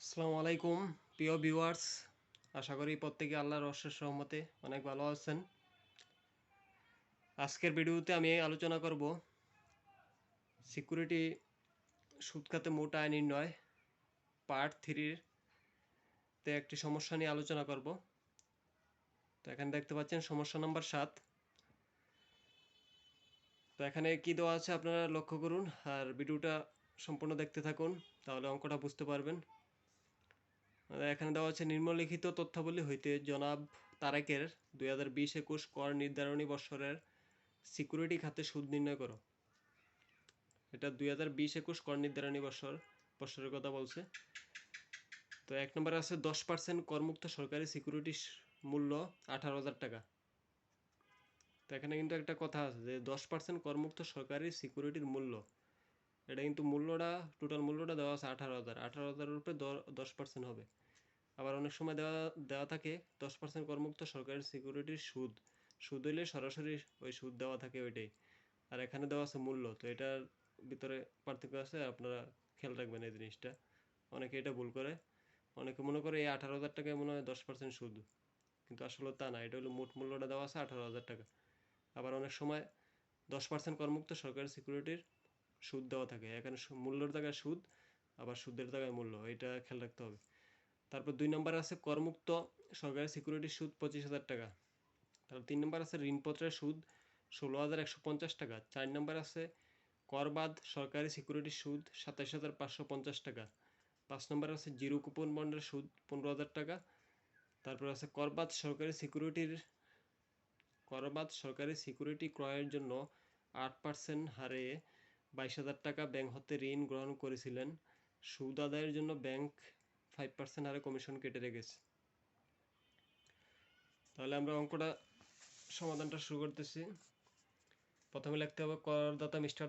আসসালামু আলাইকুম প্রিয় ভিউয়ার্স, আশা করি প্রত্যেকে আল্লাহর অশেষ রহমতে অনেক ভালো আছেন। আজকের ভিডিওতে আমি আলোচনা করব সিকিউরিটি সুদ খাতে মোট আয় নির্ণয় পার্ট 3-তে একটি সমস্যা নিয়ে আলোচনা করব। তো এখানে দেখতে পাচ্ছেন সমস্যা নাম্বার 7। তো এখানে কি দেওয়া আছে আপনারা লক্ষ্য করুন আর ভিডিওটা সম্পূর্ণ দেখতে থাকুন, তাহলে অঙ্কটা বুঝতে পারবেন। এখানে দেওয়া আছে নিম্নলিখিত তথ্যাবলী হইতে জনাব তারেকের 2020-21 কর নির্ধারণী বৎসরের সিকিউরিটি খাতে সুদ নির্ণয় করো। এটা 2020-21 কর নির্ধারণী বৎসরের কথা বলছে। তো 1 নম্বরে আছে 10% করমুক্ত সরকারি সিকিউরিটি মূল্য 18,000 টাকা। তো এখানে কিন্তু একটা কথা আছে যে 10% করমুক্ত সরকারি সিকিউরিটির মূল্য, এটা কিন্তু মূল্যটা টোটাল মূল্যটা দেওয়া আছে 18,000। 18,000-এর উপরে 10% হবে। আবার অনেক সময় দেওয়া থাকে 10% করমুক্ত সরকারি সিকিউরিটির সুদ হইলে সরাসরি ওই সুদ দেওয়া থাকে ওইটাই। আর এখানে দেওয়া আছে মূল্য, তো এটার ভিতরে পার্থক্য আছে, আপনারা খেয়াল রাখবেন এই জিনিসটা। অনেকে এটা ভুল করে, অনেকে মনে করে এই 18,000 টাকায় মনে হয় 10% সুদ, কিন্তু আসলে তা না, এটা হলো মোট মূল্যটা দেওয়া আছে 18,000 টাকা। আবার অনেক সময় 10% করমুক্ত সরকারি সিকিউরিটির সুদ দেওয়া থাকে, এখানে মূল্যের জায়গায় সুদ, আবার সুদের জায়গায় মূল্য, এটা খেয়াল রাখতে হবে। তারপর 2 নম্বরে আছে করমুক্ত সরকারি সিকিউরিটির সুদ 25,000 টাকা। তারপর 3 নম্বর আছে ঋণপত্রের সুদ 16,150 টাকা। 4 নম্বর আছে করবাদ সরকারি সিকিউরিটির সুদ 27,550 টাকা। 5 নম্বর আছে জিরো কুপন বন্ডের সুদ 15,000 টাকা। তারপর আছে করবাদ সরকারি সিকিউরিটি ক্রয়ের জন্য 8% হারে 22,000 টাকা ব্যাংক হতে ঋণ গ্রহণ করেছিলেন। সুদ আদায়ের জন্য ব্যাংক 5% হারে কমিশন কেটে রেখেছে। তাহলে আমরা অঙ্কটা সমাধানটা শুরু করতেছি। প্রথমে লিখতে হবে করদাতা মিস্টার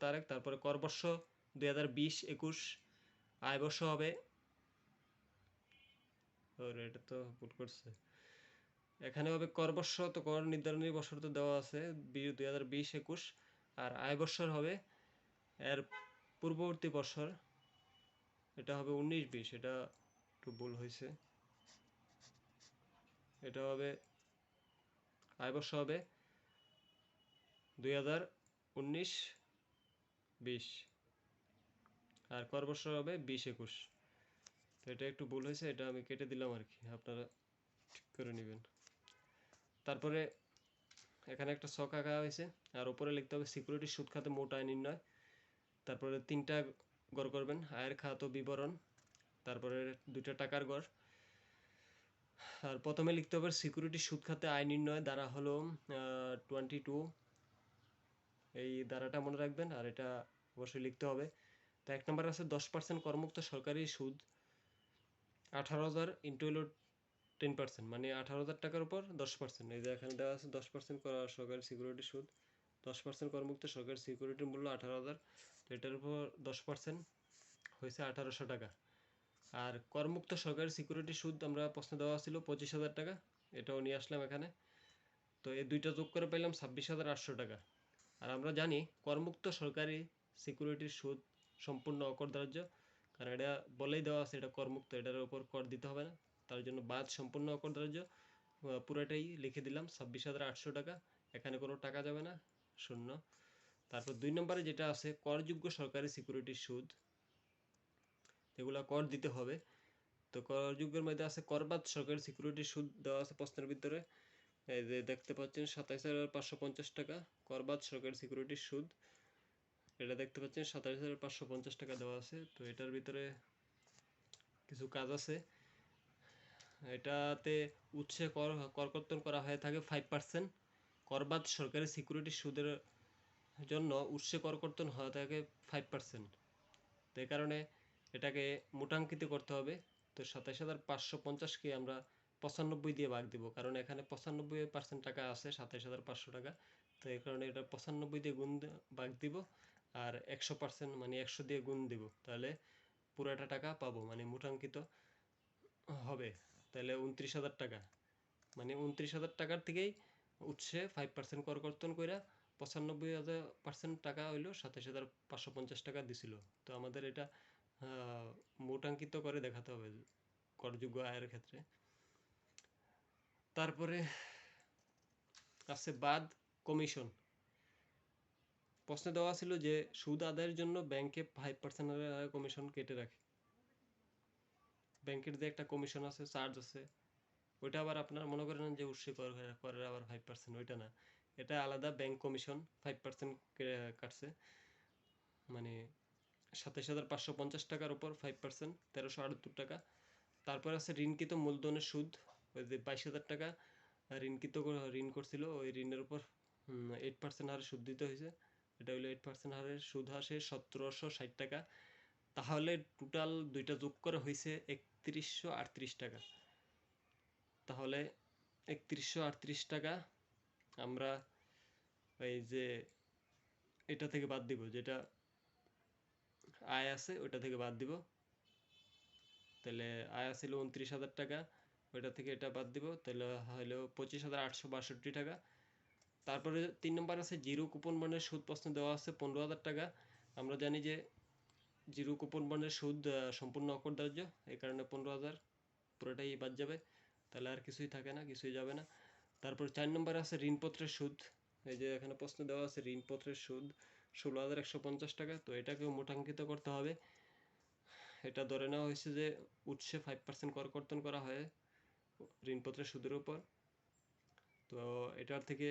তারেক, তারপরে করবর্ষ 2020-21, আয় বর্ষ হবে, এটা তো ভুল করছে, এখানে হবে করবর্ষ, তো কর নির্ধারণী বছর তো দেওয়া আছে 2020-21, আর আয় বৎসর হবে এর পূর্ববর্তী বছর, এটা হবে 19-20, এটা একটু ভুল হয়েছে, এটা হবে আয় বর্ষ হবে 2019-20, আর কর বছর হবে 20-21। তো এটা একটু ভুল হয়েছে, এটা আমি কেটে দিলাম আর কি, আপনারা ঠিক করে নেবেন। তারপরে এখানে একটা ছক আঁকা হয়েছে, আর উপরে লিখতে হবে সিকিউরিটি সুদ খাতে মোট আয় নির্ণয়। তারপরে 3টা গড় করবেন, আয়ের খাত ও বিবরণ, তারপরে 2টা টাকার গড়। আর প্রথমে লিখতে হবে সিকিউরিটি সুদ খাতে আয় নির্ণয় দ্বারা হলো 22, এই দ্বারাটা মনে রাখবেন, আর এটা অবশ্যই লিখতে হবে। তো 1 নম্বর আছে 10% করমুক্ত সরকারি সুদ 18,000 ইন্টু হলো 10%, মানে 18,000 টাকার উপর 10%। এই যে এখানে দেওয়া আছে 10% করা সরকারি সিকিউরিটি সুদ, 10% করমুক্ত সরকারি সিকিউরিটির মূল্য 18,000, তো এটার উপর 10% হয়েছে 1800 টাকা। আর করমুক্ত সরকারি সিকিউরিটি সুদ আমরা প্রশ্নে দেওয়া ছিল 25,000 টাকা, এটাও নিয়ে আসলাম এখানে। তো এই দুইটা যোগ করে পাইলাম 26,800 টাকা। আর আমরা জানি করমুক্ত সরকারি সিকিউরিটির সুদ সম্পূর্ণ অকরদার্য, কারণ এটা বলেই দেওয়া আছে এটা করমুক্ত, এটার উপর কর দিতে হবে না, তার জন্য বাদ সম্পূর্ণ অকরদার্য, পুরোটাই লিখে দিলাম 26,800 টাকা, এখানে কোনো টাকা যাবে না, শূন্য। তারপর 2 নম্বরে যেটা আছে করযোগ্য সরকারি সিকিউরিটির সুদ, এগুলা কর দিতে হবে। তো করযোগ্যের মধ্যে আছে করবাদ সরকারি সিকিউরিটির সুদ দেওয়া আছে প্রশ্নের ভিতরে, এই যে দেখতে পাচ্ছেন 27,550 টাকা করবাদ সরকারি সিকিউরিটির সুদ, এটা দেখতে পাচ্ছেন 27,550 টাকা দেওয়া আছে। তো এটার ভিতরে কিছু কাজ আছে, এটাতে উৎসে করকর্তন করা হয়ে থাকে 5%, করবাদ সরকারি সিকিউরিটি সুদের জন্য উৎসে করকর্তন হয়ে থাকে 5%। তো এই কারণে এটাকে মোটাঙ্কিত করতে হবে। তো 27,550-কে আমরা 95 দিয়ে ভাগ দিব, কারণ এখানে 95% টাকা আছে 27,500 টাকা, তো এই কারণে এটা 95 দিয়ে ভাগ দিব, আর 100% মানে 100 দিয়ে গুণ দিব, তাহলে পুরোটা টাকা পাবো, মানে মোটাঙ্কিত হবে। তাহলে 29,000 টাকা, মানে 29,000 টাকার থেকেই উৎসে 5% করকর্তন কইরা 95% টাকা হইলো 27,550 টাকা দিছিল। তো আমাদের এটা মোটাঙ্কিত করে দেখাতে হবে করযোগ্য আয়ের ক্ষেত্রে। তারপরে আছে বাদ কমিশন। প্রশ্নে দেওয়া ছিল যে সুদ আদায়ের জন্য ব্যাংকে 5% কমিশন কেটে রাখে। ব্যাংকের যে একটা কমিশন আছে, চার্জ আছে, ওইটা আবার আপনারা মনে করেন যে উৎসে করের আবার 5%, ওইটা না, এটা আলাদা ব্যাংক কমিশন 5% কাটছে, মানে 27,550 টাকার উপর 5%, 1378 টাকা। তারপর আছে ঋণকৃত মূলধনের সুদ, ওই যে 22,000 টাকা ঋণ করছিল, ওই ঋণের উপর 8% হারে সুদ দিতে হয়েছে। এটা হলো 8% হারের সুদ আসে 1760 টাকা। তাহলে টোটাল দুইটা যোগ করে হয়েছে 3138 টাকা। তাহলে 3138 টাকা আমরা এই যে এটা থেকে বাদ দিব, যেটা আয় আছে ওইটা থেকে বাদ দিব। তাহলে আয় আছিল 29,000 টাকা, ওইটা থেকে এটা বাদ দিব, তাহলে হলো 25,862 টাকা। তারপরে 3 নম্বর আছে জিরো কুপন বন্ডের সুদ, প্রশ্ন দেওয়া আছে 15,000 টাকা। আমরা জানি যে জিরো কুপন বন্ডের সুদ সম্পূর্ণ অকরদার্য, এই কারণে 15,000 পুরোটাই বাদ যাবে, তাহলে আর কিছুই থাকে না, কিছুই যাবে না। তারপর 4 নম্বর আছে ঋণপত্রের সুদ। এই যে এখানে প্রশ্ন দেওয়া আছে ঋণপত্রের সুদ 16,150 টাকা। তো এটাকেও মোটাঙ্কিত করতে হবে। এটা ধরে নেওয়া হয়েছে যে উৎসে 5% কর কর্তন করা হয় ঋণপত্রের সুদের উপর। তো এটার থেকে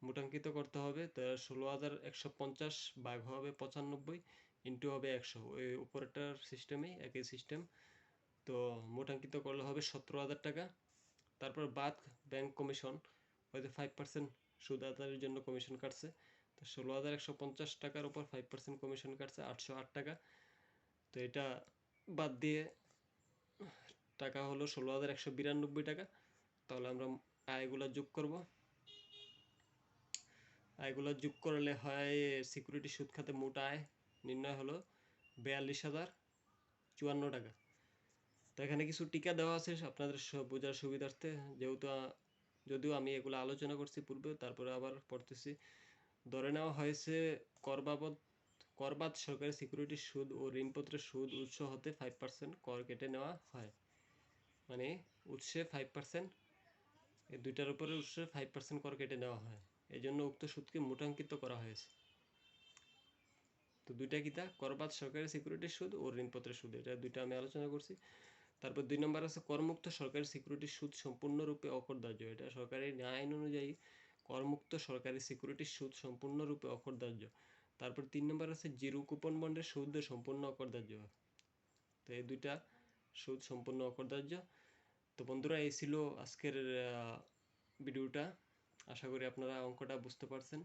মোটাঙ্কিত করতে হবে। তো 16,150 ভাগ হবে 95 ইন্টু হবে 100, ওই উপরেরটার সিস্টেমেই একই সিস্টেম। তো মোটাঙ্কিত করলে হবে 17,000 টাকা। তারপর বাদ ব্যাংক কমিশন, ওই যে 5% সুদ আদায়ের জন্য কমিশন কাটছে, তো 16,150 টাকার উপর 5% কমিশন কাটছে 808 টাকা। তো এটা বাদ দিয়ে টাকা হলো 16,192 টাকা। তাহলে আমরা আয়গুলো যোগ করব। আয়গুলো যোগ করলে হয় সিকিউরিটি সুদ খাতে মোট আয় নির্ণয় হলো 42,054 টাকা। তো এখানে কিছু টিকা দেওয়া আছে আপনাদের বোঝার সুবিধার্থে, যেহেতু যদিও আমি এগুলো আলোচনা করছি পূর্বে, তারপরে আবার পড়তেছি। ধরে নেওয়া হয়েছে করবাদ সরকারি সিকিউরিটি সুদ ও ঋণপত্রের সুদ উৎস হতে 5% কর কেটে নেওয়া হয়, মানে উৎসে 5%, এই দুইটার উপরে উৎসে 5% কর কেটে নেওয়া হয়, এই জন্য উক্ত সুদকে মোটাঙ্কিত করা হয়েছে। তো দুইটা কিতা, করবাদ সরকারি সিকিউরিটির সুদ ও ঋণপত্রের সুদ, এটা দুইটা আমি আলোচনা করছি। তারপর 2 নম্বর আছে করমুক্ত সরকারি সিকিউরিটির সুদ সম্পূর্ণরূপে অকরদার্য। এটা সরকারি আইন অনুযায়ী করমুক্ত সরকারি সিকিউরিটির সুদ সম্পূর্ণরূপে অকরদার্য। তারপর 3 নম্বর আছে জিরো কুপন বন্ডের সুদ সম্পূর্ণ অকরদার্য। তো এই দুইটা সুদ সম্পূর্ণ অকরদার্য। তো বন্ধুরা, এই ছিল আজকের ভিডিওটা। আশা করি আপনারা অঙ্কটা বুঝতে পারছেন।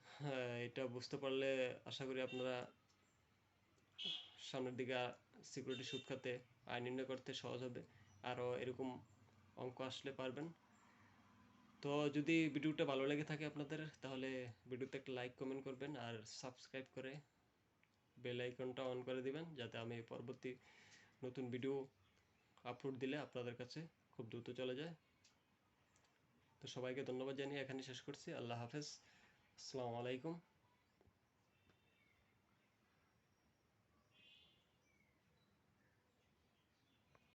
হ্যাঁ, এটা বুঝতে পারলে আশা করি আপনারা সামনের দিকে সিকিউরিটি সুদ খাতে আয় নির্ণয় করতে সহজ হবে, আরও এরকম অঙ্ক আসলে পারবেন। তো যদি ভিডিওটা ভালো লেগে থাকে আপনাদের, তাহলে ভিডিওতে একটা লাইক কমেন্ট করবেন, আর সাবস্ক্রাইব করে বেল আইকনটা অন করে দিবেন, যাতে আমি পরবর্তী নতুন ভিডিও আপলোড দিলে আপনাদের কাছে খুব দ্রুত চলে যায়। তো সবাইকে ধন্যবাদ জানিয়ে এখানে শেষ করছি। আল্লাহ হাফেজ, আসসালামু আলাইকুম।